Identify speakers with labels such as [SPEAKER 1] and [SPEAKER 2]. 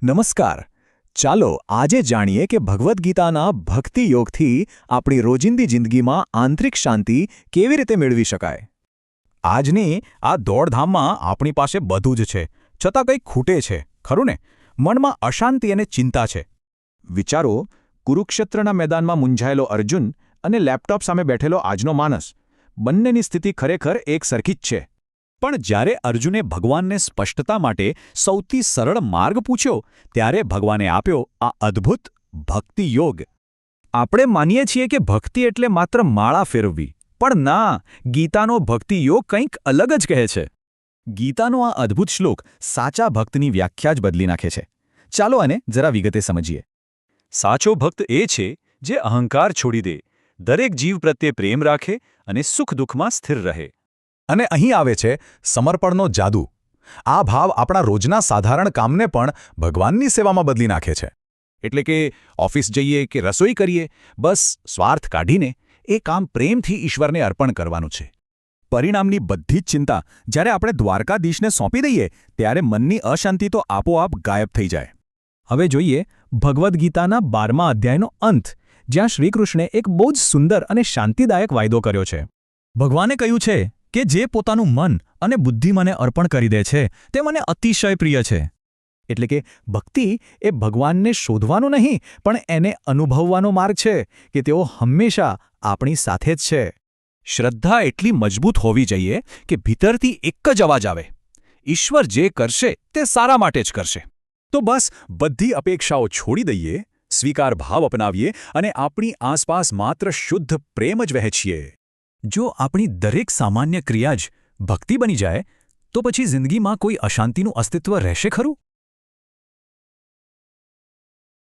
[SPEAKER 1] નમસ્કાર. ચાલો આજે જાણીએ કે ભગવદ્ ગીતાના ભક્તિ યોગથી આપણી રોજિંદી જિંદગીમાં આંતરિક શાંતિ કેવી રીતે મેળવી શકાય.
[SPEAKER 2] આજની આ દોડધામમાં આપણી પાસે બધું જ છે, છતાં કંઈક ખૂટે છે, ખરું ને? મનમાં અશાંતિ અને ચિંતા છે. વિચારો, કુરુક્ષેત્રના મેદાનમાં મૂંઝાયેલો અર્જુન અને લેપટોપ સામે બેઠેલો આજનો માનસ, બંનેની સ્થિતિ ખરેખર એક સરખી જ છે. પણ જ્યારે અર્જુને ભગવાનને સ્પષ્ટતા માટે સૌથી સરળ માર્ગ પૂછ્યો, ત્યારે ભગવાને આપ્યો આ અદ્ભુત ભક્તિ યોગ. આપણે માનીએ છીએ કે ભક્તિ એટલે માત્ર માળા ફેરવવી, પણ ના, ગીતાનો ભક્તિ યોગ કંઈક અલગ જ કહે છે. ગીતાનો આ અદ્ભુત શ્લોક સાચા ભક્તની વ્યાખ્યા જ બદલી નાખે છે. ચાલો આને જરા વિગતે સમજીએ. સાચો ભક્ત એ છે જે અહંકાર છોડી દે, દરેક જીવ પ્રત્યે પ્રેમ રાખે અને સુખ દુઃખમાં સ્થિર રહે. અને અહીં આવે છે સમર્પણનો જાદુ. આ ભાવ આપણા રોજના સાધારણ કામને પણ ભગવાનની સેવામાં બદલી નાખે છે. એટલે કે ઓફિસ જઈએ કે રસોઈ કરીએ, બસ સ્વાર્થ કાઢીને એ કામ પ્રેમથી ઈશ્વરને અર્પણ કરવાનું છે. પરિણામની બધી જ ચિંતા જ્યારે આપણે દ્વારકાધીશને સોંપી દઈએ, ત્યારે મનની અશાંતિ તો આપોઆપ ગાયબ થઈ જાય. હવે જોઈએ ભગવદ્ ગીતાના 12મા અધ્યાયનો અંત, જ્યાં શ્રીકૃષ્ણે એક બહુ જ સુંદર અને શાંતિદાયક વાયદો કર્યો છે. ભગવાને કહ્યું છે કે જે પોતાનું મન અને બુદ્ધિ મને અર્પણ કરી દે છે તે મને અતિશય પ્રિય છે. એટલે કે ભક્તિ એ ભગવાનને શોધવાનો નહીં, પણ એને અનુભવવાનો માર્ગ છે કે તેઓ હંમેશા આપણી સાથે જ છે. શ્રદ્ધા એટલી મજબૂત હોવી જોઈએ કે ભીતરથી એક જ અવાજ આવે, ઈશ્વર જે કરશે તે સારા માટે જ કરશે. તો બસ બધી અપેક્ષાઓ છોડી દઈએ, સ્વીકાર ભાવ અપનાવીએ અને આપણી આસપાસ માત્ર શુદ્ધ પ્રેમ જ વહેંચીએ. જો આપણી દરેક સામાન્ય ક્રિયા જ ભક્તિ બની જાય, તો પછી જિંદગીમાં કોઈ અશાંતિનું અસ્તિત્વ રહેશે ખરું?